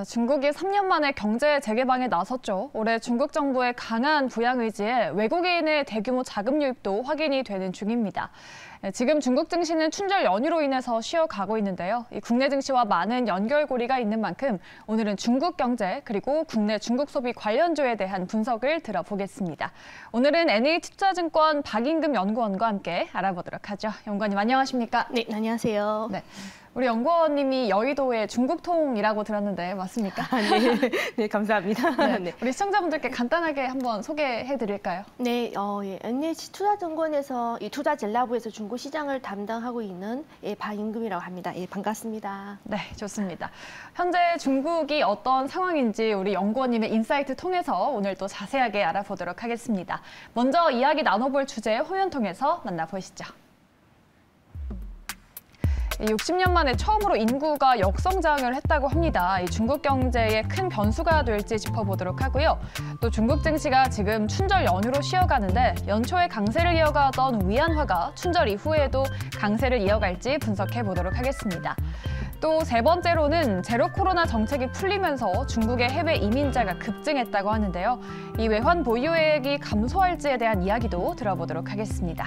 중국이 3년 만에 경제 재개방에 나섰죠. 올해 중국 정부의 강한 부양 의지에 외국인의 대규모 자금 유입도 확인이 되는 중입니다. 지금 중국 증시는 춘절 연휴로 인해서 쉬어가고 있는데요. 이 국내 증시와 많은 연결고리가 있는 만큼 오늘은 중국 경제 그리고 국내 중국 소비 관련주에 대한 분석을 들어보겠습니다. 오늘은 NH투자증권 박인금 연구원과 함께 알아보도록 하죠. 연구원님 안녕하십니까? 네, 안녕하세요. 네. 우리 연구원님이 여의도의 중국통이라고 들었는데 맞습니까? 네, 네, 감사합니다. 네. 네. 우리 시청자분들께 간단하게 한번 소개해드릴까요? 네, NH투자증권에서 이 투자전략부에서 중국 시장을 담당하고 있는 박인금이라고 합니다. 반갑습니다. 네, 좋습니다. 현재 중국이 어떤 상황인지 우리 연구원님의 인사이트 통해서 오늘 또 자세하게 알아보도록 하겠습니다. 먼저 이야기 나눠볼 주제 화면 통해서 만나보시죠. 60년 만에 처음으로 인구가 역성장을 했다고 합니다. 이 중국 경제에 큰 변수가 될지 짚어보도록 하고요. 또 중국 증시가 지금 춘절 연휴로 쉬어가는데 연초에 강세를 이어가던 위안화가 춘절 이후에도 강세를 이어갈지 분석해보도록 하겠습니다. 또 세 번째로는 제로 코로나 정책이 풀리면서 중국의 해외 이민자가 급증했다고 하는데요. 이 외환 보유액이 감소할지에 대한 이야기도 들어보도록 하겠습니다.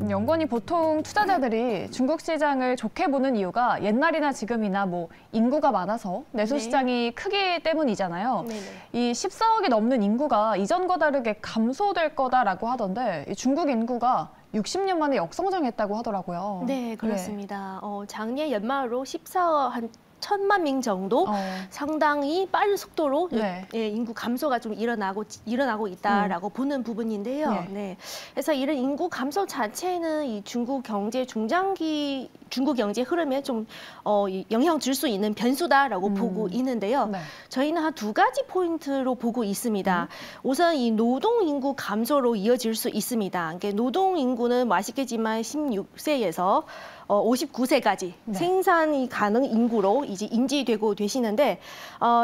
연구원이 보통 투자자들이 중국 시장을 좋게 보는 이유가 옛날이나 지금이나 인구가 많아서 내수 시장이 크기 때문이잖아요. 네네. 이 14억이 넘는 인구가 이전과 다르게 감소될 거다라고 하던데 이 중국 인구가 60년 만에 역성장했다고 하더라고요. 네, 그렇습니다. 작년 연말로 14억 한 1,000만 명 정도 상당히 빠른 속도로 인구 감소가 좀 일어나고 있다라고 보는 부분인데요. 네. 그래서 이런 인구 감소 자체는 이 중국 경제 중장기 중국 경제 흐름에 좀 영향 줄 수 있는 변수다라고 보고 있는데요. 네. 저희는 한 두 가지 포인트로 보고 있습니다. 우선 이 노동 인구 감소로 이어질 수 있습니다. 그러니까 노동 인구는 아시겠지만 16세에서 59세까지 생산이 가능 인구로 이제 인지되고 되시는데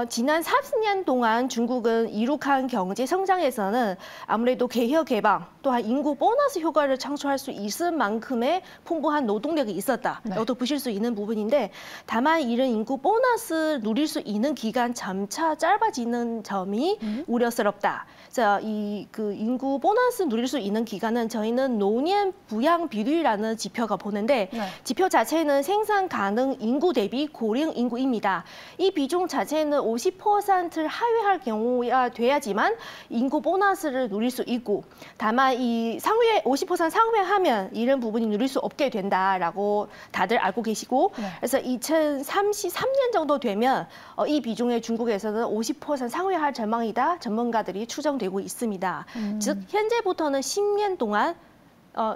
지난 40년 동안 중국은 이룩한 경제 성장에서는 아무래도 개혁 개방 또한 인구 보너스 효과를 창출할 수 있을 만큼의 풍부한 노동력이 있었다라고 보실 수 있는 부분인데 다만 이런 인구 보너스 누릴 수 있는 기간 점차 짧아지는 점이 우려스럽다. 자, 그 인구 보너스 누릴 수 있는 기간은 저희는 노년 부양 비율이라는 지표가 보는데 지표 자체는 생산 가능 인구 대비 고령 인구입니다. 이 비중 자체는 50%를 하회할 경우가 돼야지만 인구 보너스를 누릴 수 있고 다만 이 50% 상회하면 이런 부분이 누릴 수 없게 된다라고 다들 알고 계시고 그래서 2033년 정도 되면 이 비중의 중국에서는 50% 상회할 전망이다 전문가들이 추정되고 있습니다. 즉 현재부터는 10년 동안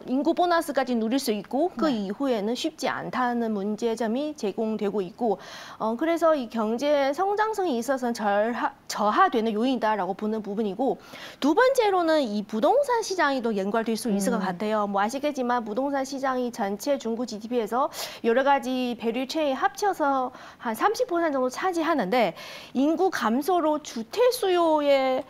인구 보너스까지 누릴 수 있고 그 이후에는 쉽지 않다는 문제점이 제공되고 있고 그래서 이 경제 성장성이 있어서는 저하되는 요인이다라고 보는 부분이고 두 번째로는 이 부동산 시장이 또 연관될 수 있을 것 같아요. 아시겠지만 부동산 시장이 전체 중국 GDP에서 여러 가지 밸류 체인 합쳐서 한 30% 정도 차지하는데 인구 감소로 주택 수요의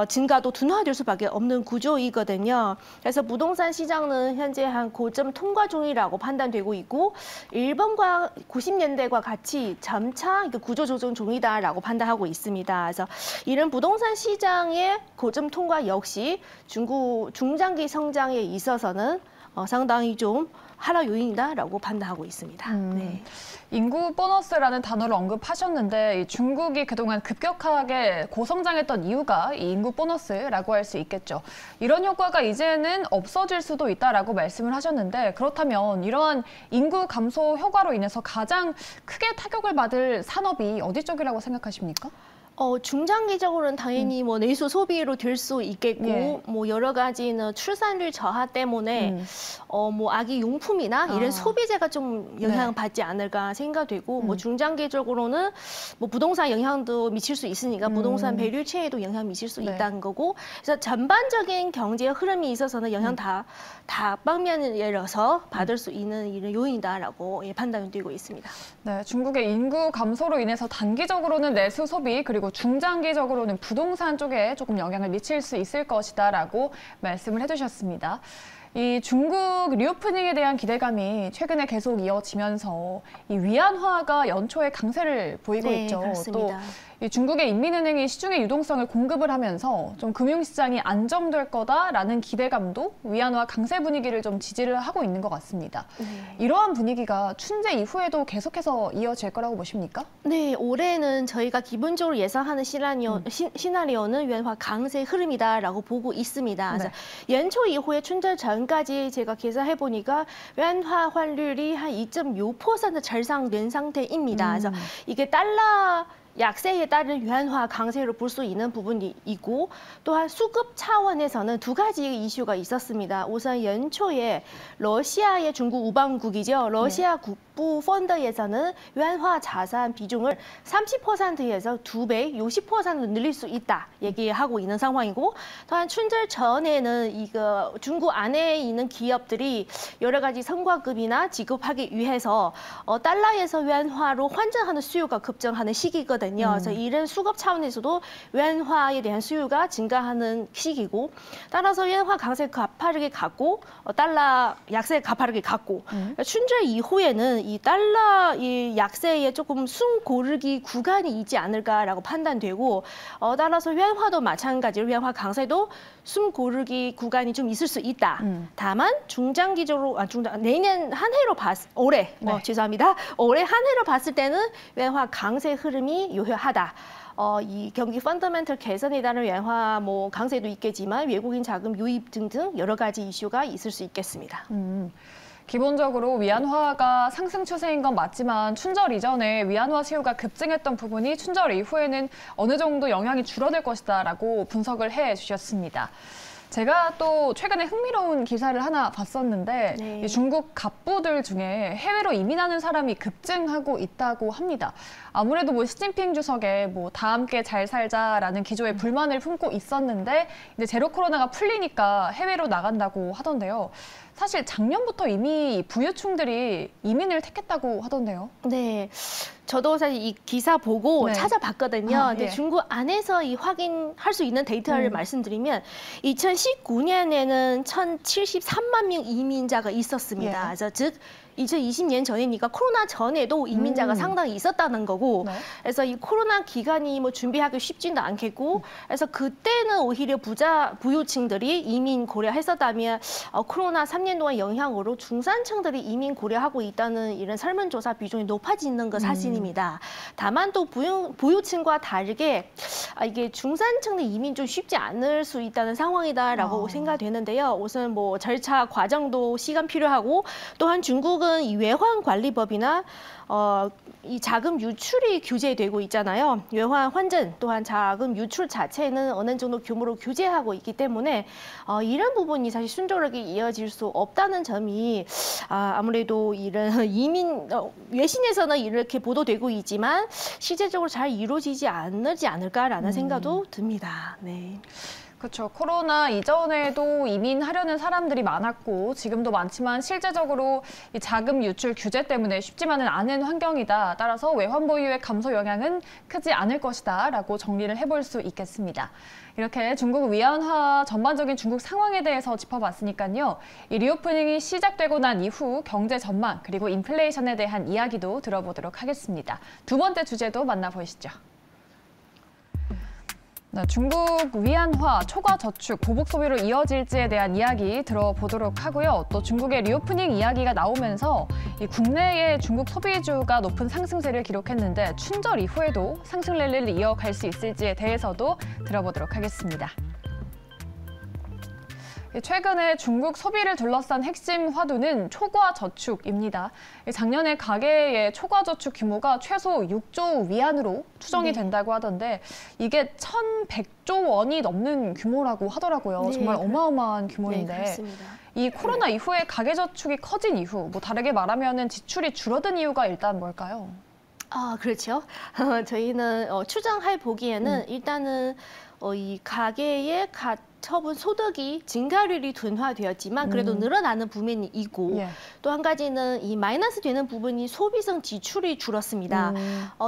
증가도 둔화될 수밖에 없는 구조이거든요. 그래서 부동산 시장은 현재 한 고점 통과 중이라고 판단되고 있고 일본과 90년대과 같이 점차 구조 조정 중이다라고 판단하고 있습니다. 그래서 이런 부동산 시장의 고점 통과 역시 중국 중장기 성장에 있어서는 상당히 좀 하락 요인이다라고 판단하고 있습니다. 네. 인구 보너스라는 단어를 언급하셨는데 중국이 그동안 급격하게 고성장했던 이유가 이 인구 보너스라고 할 수 있겠죠. 이런 효과가 이제는 없어질 수도 있다라고 말씀을 하셨는데 그렇다면 이러한 인구 감소 효과로 인해서 가장 크게 타격을 받을 산업이 어디 쪽이라고 생각하십니까? 중장기적으로는 당연히 내수 소비로 될 수 있겠고 여러 가지는 출산율 저하 때문에 아기 용품이나 이런 소비재가 좀 영향받지 않을까 생각되고 중장기적으로는 부동산 영향도 미칠 수 있으니까 부동산 밸류 체인에도 영향 미칠 수 있다는 거고 그래서 전반적인 경제 흐름이 있어서는 영향 다 방면에서 받을 수 있는 이런 요인이다라고 판단이 되고 있습니다. 네, 중국의 인구 감소로 인해서 단기적으로는 내수 소비 그리고 중장기적으로는 부동산 쪽에 조금 영향을 미칠 수 있을 것이다라고 말씀을 해주셨습니다. 이 중국 리오프닝에 대한 기대감이 최근에 계속 이어지면서 이 위안화가 연초에 강세를 보이고 네, 있죠. 그렇습니다. 또 이 중국의 인민은행이 시중의 유동성을 공급을 하면서 좀 금융시장이 안정될 거다라는 기대감도 위안화 강세 분위기를 좀 지지를 하고 있는 것 같습니다. 네. 이러한 분위기가 춘제 이후에도 계속해서 이어질 거라고 보십니까? 네, 올해는 저희가 기본적으로 예상하는 시나리오는 위안화 강세 흐름이다라고 보고 있습니다. 그래서 연초 이후에 춘절 전까지 제가 계산해 보니까 위안화 환율이 한 2.6% 절상된 상태입니다. 그래서 이게 달러 약세에 따른 위안화 강세로 볼 수 있는 부분이 있고 또한 수급 차원에서는 두 가지 이슈가 있었습니다. 우선 연초에 러시아의 중국 우방국이죠. 러시아 국부 펀드에서는 위안화 자산 비중을 30%에서 2배, 60% 늘릴 수 있다 얘기하고 있는 상황이고 또한 춘절 전에는 이거 중국 안에 있는 기업들이 여러 가지 성과급이나 지급하기 위해서 달러에서 위안화로 환전하는 수요가 급증하는 시기거든요. 그래서 이런 수급 차원에서도 위안화에 대한 수요가 증가하는 시기고 따라서 위안화 강세 가파르게 갔고 달러 약세 가파르게 갔고 춘절 이후에는 이 달러 이 약세에 조금 숨 고르기 구간이 있지 않을까라고 판단되고 따라서 위안화도 마찬가지로 위안화 강세도 숨 고르기 구간이 좀 있을 수 있다. 다만 중장기적으로 내년 한 해로 올해 죄송합니다. 올해 한 해로 봤을 때는 위안화 강세 흐름이 유효하다. 이 경기 펀더멘털 개선에 따른 위안화 강세도 있겠지만 외국인 자금 유입 등등 여러 가지 이슈가 있을 수 있겠습니다. 기본적으로 위안화가 상승 추세인 건 맞지만 춘절 이전에 위안화 수요가 급증했던 부분이 춘절 이후에는 어느 정도 영향이 줄어들 것이다라고 분석을 해주셨습니다. 제가 또 최근에 흥미로운 기사를 하나 봤었는데 네. 이 중국 갑부들 중에 해외로 이민하는 사람이 급증하고 있다고 합니다. 아무래도 시진핑 주석의 다 함께 잘 살자라는 기조에 불만을 품고 있었는데 이제 제로 코로나가 풀리니까 해외로 나간다고 하던데요. 사실 작년부터 이미 부유층들이 이민을 택했다고 하던데요. 네. 저도 사실 이 기사 보고 찾아봤거든요. 근데 중국 안에서 이 확인할 수 있는 데이터를 말씀드리면 2019년에는 1,073만 명 이민자가 있었습니다. 그래서 즉 2020년 전이니까 코로나 전에도 이민자가 상당히 있었다는 거고 그래서 이 코로나 기간이 준비하기 쉽지는 않겠고 그래서 그때는 오히려 부유층들이 이민 고려했었다면 코로나 3년 동안 영향으로 중산층들이 이민 고려하고 있다는 이런 설문조사 비중이 높아지는 건 사실입니다. 다만 또 부유층과 다르게 이게 중산층의 이민 좀 쉽지 않을 수 있다는 상황이다라고 생각되는데요. 우선 절차 과정도 시간 필요하고 또한 중국은 이 외환관리법이나 이 자금 유출이 규제되고 있잖아요. 외환 환전 또한 자금 유출 자체는 어느 정도 규모로 규제하고 있기 때문에 이런 부분이 사실 순조롭게 이어질 수 없다는 점이 아무래도 이런 이민 외신에서는 이렇게 보도되고 있지만 실제적으로 잘 이루어지지 않을까라는 생각도 듭니다. 네. 그렇죠. 코로나 이전에도 이민하려는 사람들이 많았고 지금도 많지만 실제적으로 이 자금 유출 규제 때문에 쉽지만은 않은 환경이다. 따라서 외환 보유의 감소 영향은 크지 않을 것이다 라고 정리를 해볼 수 있겠습니다. 이렇게 중국 위안화 전반적인 중국 상황에 대해서 짚어봤으니까요. 이 리오프닝이 시작되고 난 이후 경제 전망 그리고 인플레이션에 대한 이야기도 들어보도록 하겠습니다. 두 번째 주제도 만나보시죠. 중국 위안화 초과 저축, 보복 소비로 이어질지에 대한 이야기 들어보도록 하고요. 또 중국의 리오프닝 이야기가 나오면서 이 국내의 중국 소비주가 높은 상승세를 기록했는데 춘절 이후에도 상승 랠리를 이어갈 수 있을지에 대해서도 들어보도록 하겠습니다. 최근에 중국 소비를 둘러싼 핵심 화두는 초과 저축입니다. 작년에 가계의 초과 저축 규모가 최소 6조 위안으로 추정이 된다고 하던데 이게 1,100조 원이 넘는 규모라고 하더라고요. 정말 어마어마한 규모인데 그렇습니다. 이 코로나 이후에 가계 저축이 커진 이후 다르게 말하면 지출이 줄어든 이유가 일단 뭘까요? 그렇죠. 저희는 추정해 보기에는 일단은 이 가계의 처분 소득이 증가율이 둔화되었지만 그래도 늘어나는 부분이 있고 예. 또 한 가지는 이 마이너스 되는 부분이 소비성 지출이 줄었습니다.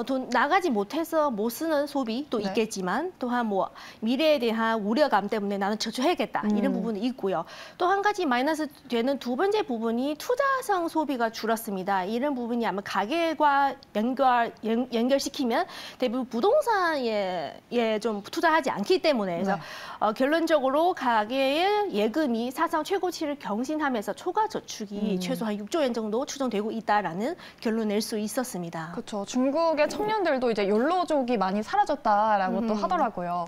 돈 나가지 못해서 못 쓰는 소비도 네. 있겠지만 또한 뭐 미래에 대한 우려감 때문에 나는 저축해야겠다 이런 부분이 있고요. 또 한 가지 마이너스 되는 두 번째 부분이 투자성 소비가 줄었습니다. 이런 부분이 아마 가계와 연결시키면 대부분 부동산에 좀 투자하지 않기 때문에 그래서 네. 결론적으로 가계의 예금이 사상 최고치를 경신하면서 초과 저축이 최소 한 6조 원 정도 추정되고 있다라는 결론을 낼 수 있었습니다. 그렇죠. 중국의 청년들도 이제 욜로족이 많이 사라졌다라고 또 하더라고요.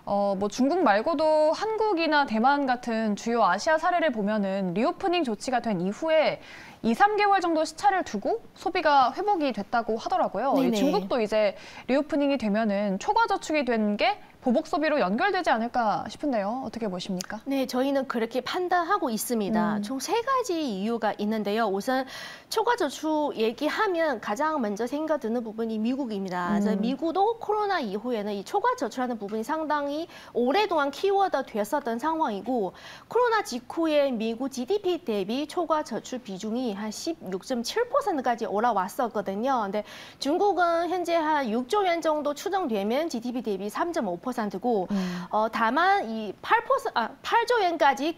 뭐 중국 말고도 한국이나 대만 같은 주요 아시아 사례를 보면은 리오프닝 조치가 된 이후에 2, 3개월 정도 시차를 두고 소비가 회복이 됐다고 하더라고요. 중국도 이제 리오프닝이 되면은 초과 저축이 된 게 보복 소비로 연결되지 않을까 싶은데요. 어떻게 보십니까? 네, 저희는 그렇게 판단하고 있습니다. 총 3가지 이유가 있는데요. 우선 초과 저축 얘기하면 가장 먼저 생각드는 부분이 미국입니다. 그래서 미국도 코로나 이후에는 이 초과 저축하는 부분이 상당히 오랫동안 키워드 됐었던 상황이고 코로나 직후에 미국 GDP 대비 초과 저축 비중이 한 16.7%까지 올라왔었거든요. 근데 중국은 현재 한 6조 원 정도 추정되면 GDP 대비 3.5%고 다만 이 8조 원까지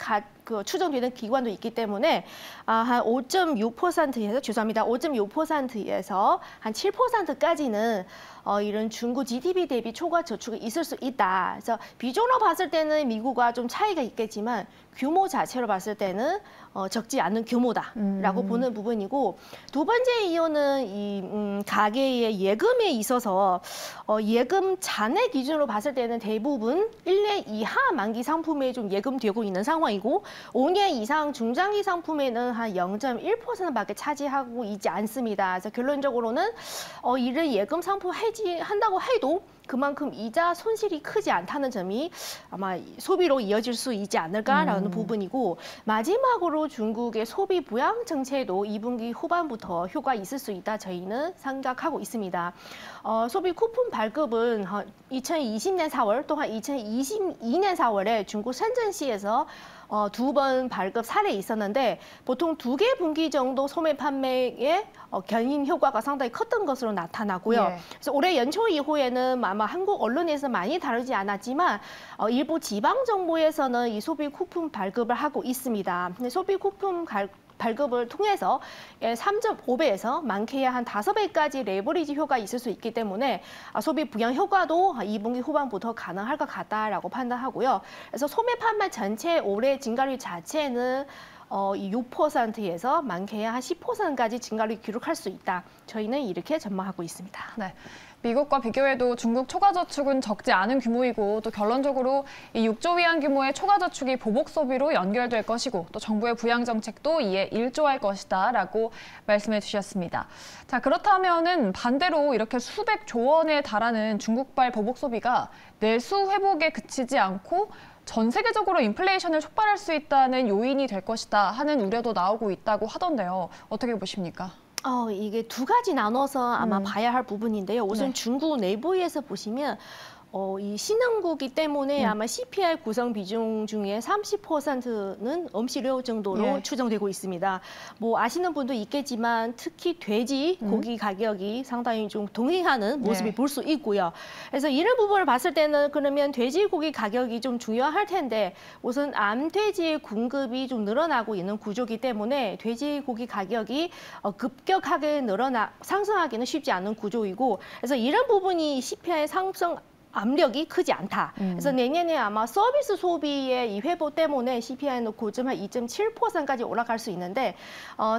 추정되는 기관도 있기 때문에 한 5.6%에서 죄송합니다. 5.6%에서 한 7%까지는 이런 중국 GDP 대비 초과 저축이 있을 수 있다. 그래서 비중으로 봤을 때는 미국과 좀 차이가 있겠지만 규모 자체로 봤을 때는 적지 않은 규모다라고 보는 부분이고 두 번째 이유는 이 가계의 예금에 있어서 예금 잔액 기준으로 봤을 때는 대부분 1년 이하 만기 상품에 좀 예금되고 있는 상황이고 5년 이상 중장기 상품에는 한 0.1%밖에 차지하고 있지 않습니다. 그래서 결론적으로는 이런 예금 상품 해지한다고 해도 그만큼 이자 손실이 크지 않다는 점이 아마 소비로 이어질 수 있지 않을까라는 부분이고 마지막으로 중국의 소비 부양 정책도 2분기 후반부터 효과 있을 수 있다 저희는 생각하고 있습니다. 소비 쿠폰 발급은 2020년 4월 또한 2022년 4월에 중국 선전시에서 2번 발급 사례 있었는데 보통 2개 분기 정도 소매 판매에 견인 효과가 상당히 컸던 것으로 나타나고요. 그래서 올해 연초 이후에는 아마 한국 언론에서 많이 다루지 않았지만 일부 지방 정부에서는 이 소비 쿠폰 발급을 하고 있습니다. 근데 소비 쿠폰 발급을 통해서 3.5배에서 많게야 한 5배까지 레버리지 효과가 있을 수 있기 때문에 소비 부양 효과도 2분기 후반부터 가능할 것 같다라고 판단하고요. 그래서 소매 판매 전체 올해 증가율 자체는 6%에서 많게야 한 10%까지 증가율을 기록할 수 있다. 저희는 이렇게 전망하고 있습니다. 네. 미국과 비교해도 중국 초과 저축은 적지 않은 규모이고 또 결론적으로 이 6조 위안 규모의 초과 저축이 보복 소비로 연결될 것이고 또 정부의 부양 정책도 이에 일조할 것이다라고 말씀해 주셨습니다. 자, 그렇다면은 반대로 이렇게 수백 조 원에 달하는 중국발 보복 소비가 내수 회복에 그치지 않고 전 세계적으로 인플레이션을 촉발할 수 있다는 요인이 될 것이다 하는 우려도 나오고 있다고 하던데요. 어떻게 보십니까? 이게 두 가지 나눠서 아마 봐야 할 부분인데요. 우선 중국 내부에서 보시면 이 신흥국이기 때문에 아마 CPI 구성 비중 중에 30%는 음식료 정도로 추정되고 있습니다. 뭐 아시는 분도 있겠지만 특히 돼지 고기 가격이 상당히 좀 동행하는 모습을 볼 수 있고요. 그래서 이런 부분을 봤을 때는 그러면 돼지고기 가격이 좀 중요할 텐데 우선 암돼지의 공급이 좀 늘어나고 있는 구조이기 때문에 돼지고기 가격이 급격하게 상승하기는 쉽지 않은 구조이고 그래서 이런 부분이 CPI 상승 압력이 크지 않다. 그래서 내년에 아마 서비스 소비의 이 회복 때문에 CPI는 고점 한 2.7%까지 올라갈 수 있는데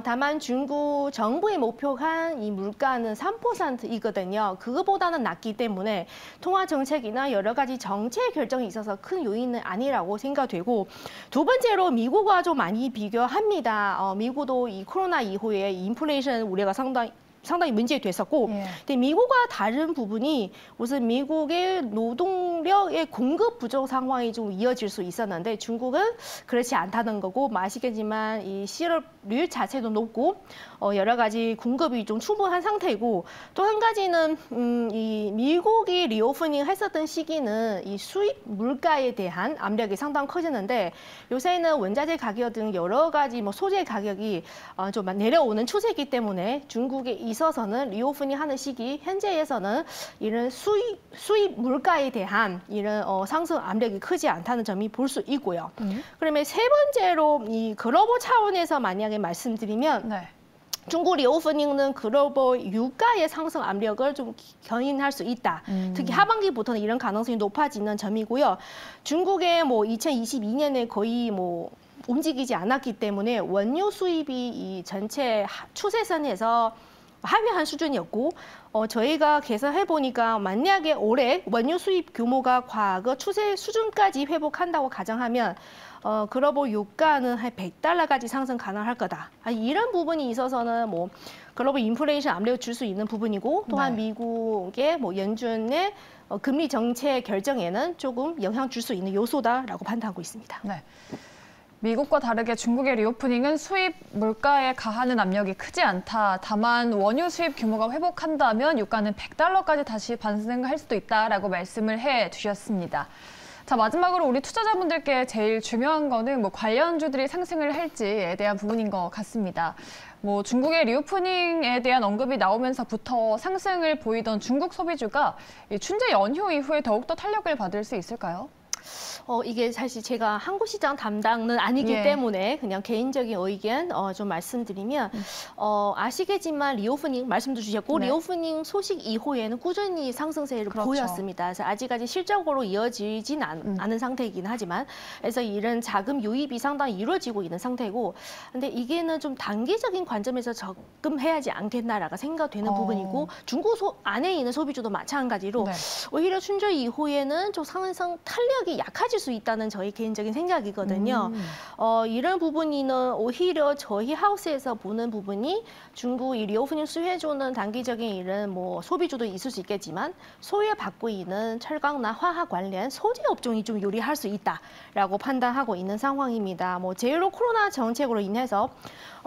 다만 중국 정부의 목표한 이 물가는 3%이거든요. 그거보다는 낮기 때문에 통화 정책이나 여러 가지 정책 결정이 있어서 큰 요인은 아니라고 생각되고 두 번째로 미국과 좀 많이 비교합니다. 미국도 이 코로나 이후에 인플레이션 우려가 상당히 상당히 문제됐었고, 근데 미국과 다른 부분이 우선 미국의 노동력의 공급 부족 상황이 좀 이어질 수 있었는데 중국은 그렇지 않다는 거고, 뭐 아시겠지만 이 실업률 자체도 높고 여러 가지 공급이 좀 충분한 상태이고, 또 한 가지는 이 미국이 리오프닝 했었던 시기는 이 수입 물가에 대한 압력이 상당히 커졌는데 요새는 원자재 가격 등 여러 가지 뭐 소재 가격이 좀 내려오는 추세이기 때문에 중국에 있어서는 리오프닝 하는 시기 현재에서는 이런 수입 물가에 대한 이런 상승 압력이 크지 않다는 점이 볼 수 있고요. 그러면 세 번째로 이 글로벌 차원에서 만약에 말씀드리면 중국 리오프닝은 글로벌 유가의 상승 압력을 좀 견인할 수 있다. 특히 하반기부터는 이런 가능성이 높아지는 점이고요. 중국의 뭐 2022년에 거의 뭐 움직이지 않았기 때문에 원유 수입이 이 전체 추세선에서 하회한 수준이었고, 저희가 계산해 보니까 만약에 올해 원유 수입 규모가 과거 추세 수준까지 회복한다고 가정하면 글로벌 유가는 한 $100까지 상승 가능할 거다. 이런 부분이 있어서는 뭐 글로벌 인플레이션 압력을 줄 수 있는 부분이고, 또한 미국의 뭐 연준의 금리 정책 결정에는 조금 영향 줄 수 있는 요소다라고 판단하고 있습니다. 네. 미국과 다르게 중국의 리오프닝은 수입 물가에 가하는 압력이 크지 않다. 다만 원유 수입 규모가 회복한다면 유가는 $100까지 다시 반등할 수도 있다라고 말씀을 해주셨습니다. 자, 마지막으로 우리 투자자분들께 제일 중요한 거는 뭐 관련주들이 상승을 할지에 대한 부분인 것 같습니다. 뭐 중국의 리오프닝에 대한 언급이 나오면서부터 상승을 보이던 중국 소비주가 이 춘제 연휴 이후에 더욱더 탄력을 받을 수 있을까요? 이게 사실 제가 한국 시장 담당은 아니기 때문에 그냥 개인적인 의견 좀 말씀드리면 아시겠지만 리오프닝 말씀도 주셨고 리오프닝 소식 이후에는 꾸준히 상승세를 보였습니다. 그래서 아직까지 실적으로 이어지진 않은 상태이긴 하지만 그래서 이런 자금 유입이 상당히 이루어지고 있는 상태고, 근데 이게는 좀 단기적인 관점에서 접근해야지 않겠나라고 생각되는 부분이고, 중국 안에 있는 소비주도 마찬가지로 오히려 춘절 이후에는 좀 상승 탄력이 약해질 수 있다는 저희 개인적인 생각이거든요. 이런 부분이는 오히려 저희 하우스에서 보는 부분이 중국 이 리오프닝 수혜주는 단기적인 이런 뭐 소비주도 있을 수 있겠지만 소외받고 있는 철강나 화학 관련 소재 업종이 좀 유리할 수 있다라고 판단하고 있는 상황입니다. 뭐 제로 코로나 정책으로 인해서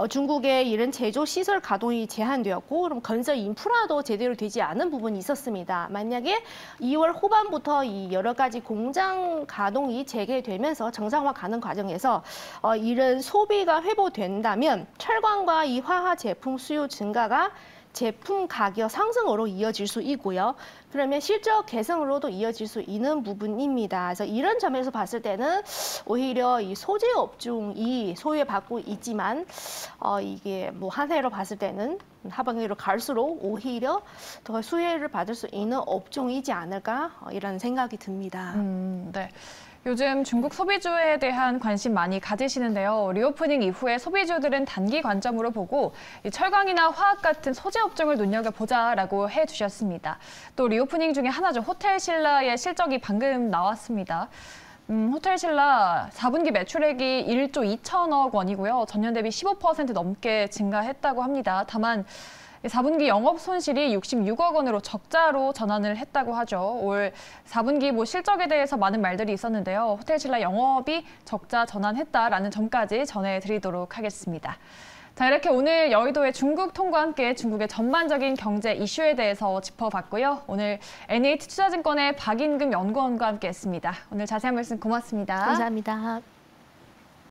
중국의 이런 제조 시설 가동이 제한되었고, 그럼 건설 인프라도 제대로 되지 않은 부분이 있었습니다. 만약에 2월 후반부터 이 여러 가지 공장 가동이 재개되면서 정상화 가는 과정에서 이런 소비가 회복된다면 철강과 이 화학 제품 수요 증가가 제품 가격 상승으로 이어질 수 있고요. 그러면 실적 개선으로도 이어질 수 있는 부분입니다. 그래서 이런 점에서 봤을 때는 오히려 이 소재 업종이 소외받고 있지만 이게 뭐 한 해로 봤을 때는 하반기로 갈수록 오히려 더 수혜를 받을 수 있는 업종이지 않을까 이런 생각이 듭니다. 네. 요즘 중국 소비주에 대한 관심 많이 가지시는데요. 리오프닝 이후에 소비주들은 단기 관점으로 보고 이 철강이나 화학 같은 소재 업종을 눈여겨보자라고 해주셨습니다. 또 리오프닝 중에 하나죠. 호텔신라의 실적이 방금 나왔습니다. 호텔신라 4분기 매출액이 1조 2천억 원이고요. 전년 대비 15% 넘게 증가했다고 합니다. 다만 4분기 영업 손실이 66억 원으로 적자로 전환을 했다고 하죠. 올 4분기 뭐 실적에 대해서 많은 말들이 있었는데요. 호텔신라 영업이 적자 전환했다라는 점까지 전해드리도록 하겠습니다. 자, 이렇게 오늘 여의도의 중국 통과 함께 중국의 전반적인 경제 이슈에 대해서 짚어봤고요. 오늘 NH투자증권의 박인금 연구원과 함께했습니다. 오늘 자세한 말씀 고맙습니다. 감사합니다.